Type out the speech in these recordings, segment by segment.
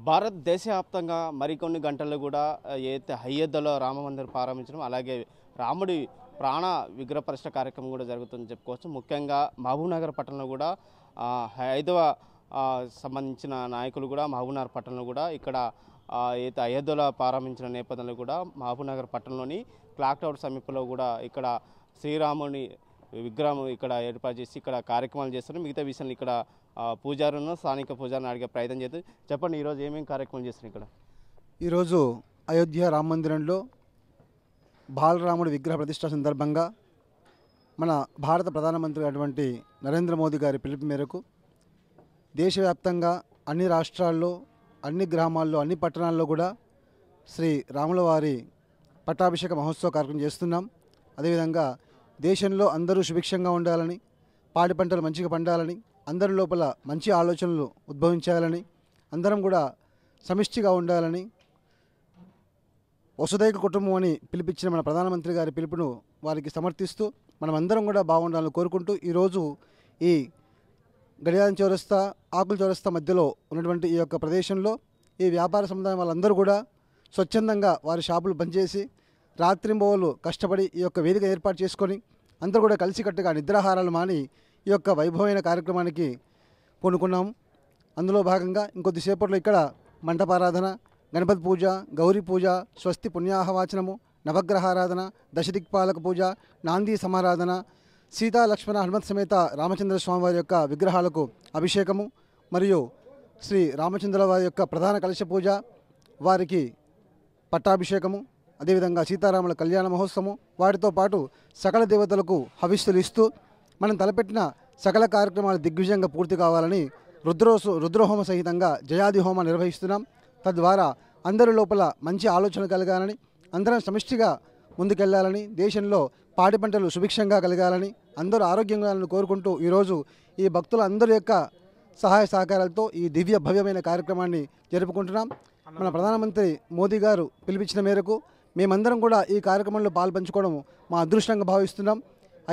భారతదేశవ్యాప్తంగా మరికొన్ని గంటల్లో కూడా ఏదైతే అయోధ్యలో రామ మందిరం ప్రారంభించడం, అలాగే రాముడి ప్రాణ విగ్రహ ప్రతిష్ఠ కార్యక్రమం కూడా జరుగుతుందని చెప్పుకోవచ్చు. ముఖ్యంగా మహబూబ్నగర్ పట్టణంలో కూడా ఐదవ సంబంధించిన నాయకులు కూడా మహబూబ్నగర్ పట్టణంలో కూడా ఇక్కడ ఏదైతే అయోధ్యలో ప్రారంభించిన నేపథ్యంలో కూడా మహబూబ్నగర్ పట్టణంలోని క్లాక్ టవర్ సమీపంలో కూడా ఇక్కడ శ్రీరాముని విగ్రహం ఇక్కడ ఏర్పాటు చేసి ఇక్కడ కార్యక్రమాలు చేస్తున్నారు. మిగతా విషయాలు ఇక్కడ పూజారులను స్థానిక పూజారిని అడిగే ప్రయత్నం చేస్తారు. చెప్పండి, ఈరోజు ఏమేమి కార్యక్రమం చేస్తున్నారు ఇక్కడ? ఈరోజు అయోధ్య రామ మందిరంలో బాలరాముడి విగ్రహ ప్రతిష్ట సందర్భంగా మన భారత ప్రధానమంత్రి అటువంటి నరేంద్ర మోదీ గారి పిలుపు మేరకు దేశవ్యాప్తంగా అన్ని రాష్ట్రాల్లో, అన్ని గ్రామాల్లో, అన్ని పట్టణాల్లో కూడా శ్రీ రాముల వారి పట్టాభిషేక మహోత్సవ కార్యక్రమం చేస్తున్నాం. అదేవిధంగా దేశంలో అందరూ సుభిక్షంగా ఉండాలని, పాడి పంటలు మంచిగా పండాలని, అందరి లోపల మంచి ఆలోచనలు ఉద్భవించాలని, అందరం కూడా సమిష్టిగా ఉండాలని, వసుదైక కుటుంబం అని పిలిపించిన మన ప్రధానమంత్రి గారి పిలుపును వారికి సమర్థిస్తూ మనం అందరం కూడా బాగుండాలని కోరుకుంటూ ఈరోజు ఈ గడియారం చౌరస్తా, ఆకుల చౌరస్తా మధ్యలో ఉన్నటువంటి ఈ యొక్క ప్రదేశంలో ఈ వ్యాపార సముదాయం వాళ్ళందరూ కూడా స్వచ్ఛందంగా వారి షాపులు బంద్ చేసి రాత్రింబవళ్ళు కష్టపడి ఈ యొక్క వేదిక ఏర్పాటు చేసుకొని అందరూ కూడా కలిసికట్టుగా నిద్రాహారాలు మాని ఈ యొక్క వైభవమైన కార్యక్రమానికి పూనుకున్నాము. అందులో భాగంగా ఇంకొద్దిసేపట్లో ఇక్కడ మంటపారాధన, గణపతి పూజ, గౌరీ పూజ, స్వస్తి పుణ్యాహవాచనము, నవగ్రహారాధన, దశదిక్పాలక పూజ, నాందీ సమారాధన, సీతా లక్ష్మణ హనుమత్ సమేత రామచంద్ర స్వామి వారి యొక్క విగ్రహాలకు అభిషేకము మరియు శ్రీ రామచంద్ర వారి యొక్క ప్రధాన కలశ పూజ, వారికి పట్టాభిషేకము, అదేవిధంగా సీతారాముల కళ్యాణ మహోత్సవం, వాటితో పాటు సకల దేవతలకు హవిస్సులు ఇస్తూ మనం తలపెట్టిన సకల కార్యక్రమాలు దిగ్విజయంగా పూర్తి కావాలని రుద్రహోమ సహితంగా జయాది హోమ నిర్వహిస్తున్నాం. తద్వారా అందరి లోపల మంచి ఆలోచన కలగాలని, అందరం సమిష్టిగా ముందుకెళ్లాలని, దేశంలో పాడి పంటలు సుభిక్షంగా కలగాలని, అందరూ ఆరోగ్యంగా కోరుకుంటూ ఈరోజు ఈ భక్తుల అందరి యొక్క సహాయ సహకారాలతో ఈ దివ్య భవ్యమైన కార్యక్రమాన్ని జరుపుకుంటున్నాం. మన ప్రధానమంత్రి మోదీ గారు పిలిపించిన మేరకు మేమందరం కూడా ఈ కార్యక్రమంలో పాల్పంచుకోవడం మా అదృష్టంగా భావిస్తున్నాం.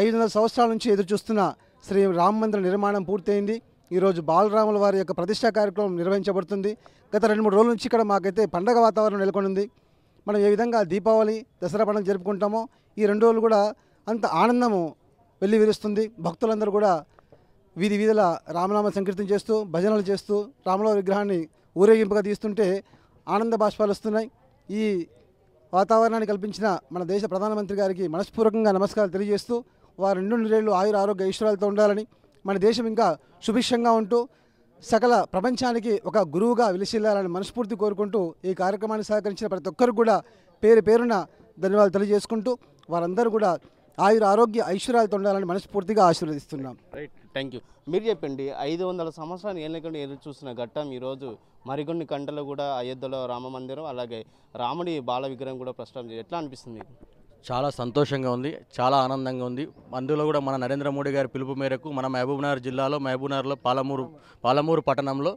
500 సంవత్సరాల నుంచి ఎదురుచూస్తున్న శ్రీ రామ మందిర నిర్మాణం పూర్తయింది. ఈరోజు బాలరాముల వారి యొక్క ప్రతిష్టా కార్యక్రమం నిర్వహించబడుతుంది. గత 2-3 రోజుల నుంచి ఇక్కడ మాకైతే పండగ వాతావరణం నెలకొంది. మనం ఏ విధంగా దీపావళి, దసరా పండుగ జరుపుకుంటామో ఈ 2 రోజులు కూడా అంత ఆనందము వెళ్ళి విరుస్తుంది. భక్తులందరూ కూడా వీధి వీధుల రామనామ సంకీర్తన చేస్తూ, భజనలు చేస్తూ రాముల విగ్రహాన్ని ఊరేగింపుగా తీస్తుంటే ఆనంద బాష్పాలు వస్తున్నాయి. ఈ వాతావరణాన్ని కల్పించిన మన దేశ ప్రధానమంత్రి గారికి మనస్పూర్వకంగా నమస్కారాలు తెలియజేస్తూ వారు 2 ఏళ్ళు ఆయుర ఆరోగ్య ఐశ్వర్యాలతో ఉండాలని, మన దేశం ఇంకా సుభిక్షంగా ఉంటూ సకల ప్రపంచానికి ఒక గురువుగా విలసిల్లాలని మనస్ఫూర్తి కోరుకుంటూ ఈ కార్యక్రమాన్ని సహకరించిన ప్రతి ఒక్కరికి కూడా పేరు పేరున ధన్యవాదాలు తెలియజేసుకుంటూ వారందరూ కూడా ఆయుర ఆరోగ్య ఐశ్వర్యాలతో ఉండాలని మనస్ఫూర్తిగా ఆశీర్వదిస్తున్నాం. Right, thank you. మీరు చెప్పండి, 500 సంవత్సరాలు ఏళ్ళకంటే ఎదురు చూసిన ఘట్టం ఈరోజు మరికొన్ని గంటలు కూడా అయోధ్యలో రామ మందిరం, అలాగే రాముడి బాల విగ్రహం కూడా ప్రస్తుతం ఎట్లా అనిపిస్తుంది? చాలా సంతోషంగా ఉంది, చాలా ఆనందంగా ఉంది. అందులో కూడా మన నరేంద్ర మోడీ గారి పిలుపు మేరకు మన మహబూబ్నగర్ జిల్లాలో మహబూబ్నగర్లో పాలమూరు పట్టణంలో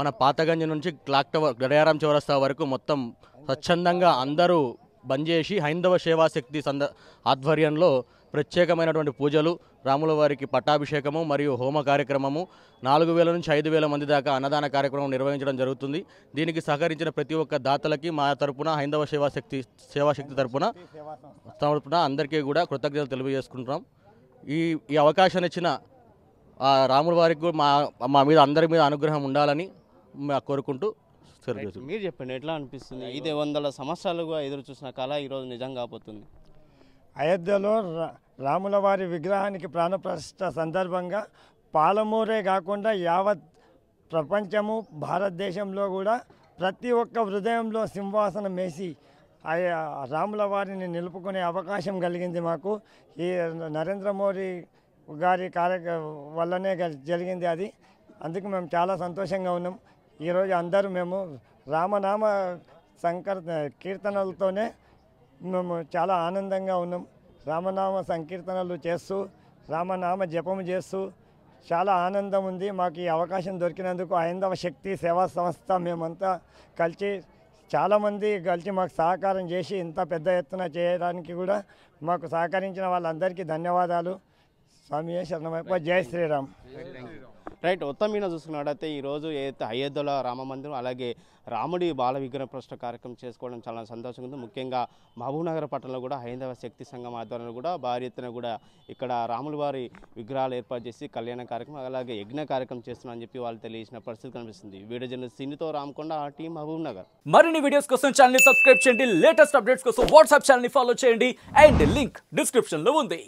మన పాతగంజ్ నుంచి క్లాక్ టవర్ గడియారం చౌరస్తా వరకు మొత్తం స్వచ్ఛందంగా అందరూ బంద్ చేసి హైందవ సేవాశక్తి ఆధ్వర్యంలో ప్రత్యేకమైనటువంటి పూజలు, రాముల వారికి పట్టాభిషేకము మరియు హోమ కార్యక్రమము, 4000 నుంచి 5000 మంది దాకా అన్నదాన కార్యక్రమం నిర్వహించడం జరుగుతుంది. దీనికి సహకరించిన ప్రతి ఒక్క దాతలకి మా తరపున హైందవ సేవాశక్తి తరపున అందరికీ కూడా కృతజ్ఞతలు తెలియజేసుకుంటున్నాం. ఈ అవకాశాన్ని ఇచ్చిన రాముల వారికి మా మీద అందరి మీద అనుగ్రహం ఉండాలని కోరుకుంటూ మీరు చెప్పండి, ఎట్లా అనిపిస్తుంది? 500 సంవత్సరాలుగా ఎదురు చూసిన కళ ఈరోజు నిజం కాబోతుంది. అయోధ్యలో రాముల వారి విగ్రహానికి ప్రాణప్రతిష్ఠ సందర్భంగా పాలమూరే కాకుండా యావత్ ప్రపంచము, భారతదేశంలో కూడా ప్రతి ఒక్క హృదయంలో సింహాసనం వేసి రాముల వారిని నిలుపుకునే అవకాశం కలిగింది మాకు. ఈ నరేంద్ర మోడీ గారి వల్లనే జరిగింది అది. అందుకు మేము చాలా సంతోషంగా ఉన్నాం. ఈరోజు అందరూ మేము రామనామ కీర్తనలతోనే మేము చాలా ఆనందంగా ఉన్నాం. రామనామ సంకీర్తనలు చేస్తూ, రామనామ జపము చేస్తూ చాలా ఆనందం ఉంది. మాకు ఈ అవకాశం దొరికినందుకు హైందవ శక్తి సేవా సంస్థ మేమంతా కలిసి చాలామంది కలిసి మాకు సహకారం చేసి ఇంత పెద్ద ఎత్తున చేయడానికి కూడా మాకు సహకరించిన వాళ్ళందరికీ ధన్యవాదాలు. స్వామి శరణమయ్యప్ప, జై శ్రీరామ్. రైట్. మొత్తం మీద చూసుకున్నట్టయితే ఈరోజు ఏదైతే అయోధ్యలో రామ మందిరం అలాగే రాముడి బాల విగ్రహ ప్రతిష్ఠ కార్యక్రమం చేసుకోవడం చాలా సంతోషంగా ఉంది. ముఖ్యంగా మహబూబ్నగర్ పట్టణంలో కూడా హైందవ శక్తి సంఘం ఆధ్వర్యంలో కూడా భారీ ఎత్తున కూడా ఇక్కడ రాముల వారి విగ్రహాలు ఏర్పాటు చేసి కళ్యాణ కార్యక్రమం అలాగే యజ్ఞ కార్యక్రమం చేస్తున్నారని చెప్పి వాళ్ళు తెలియజేసిన పరిస్థితి కనిపిస్తుంది. వీడియో జర్నలిస్ట్ సినితో రామకొండ, టీం మహబూబ్నగర్. మరిన్ని వీడియోస్ కోసం ఛానల్ ని సబ్స్క్రైబ్ చేయండి. లేటెస్ట్ అప్డేట్స్ కోసం వాట్సాప్ ఛానల్ ని ఫాలో చేయండి. అండ్ లింక్ డిస్క్రిప్షన్ లో ఉంది.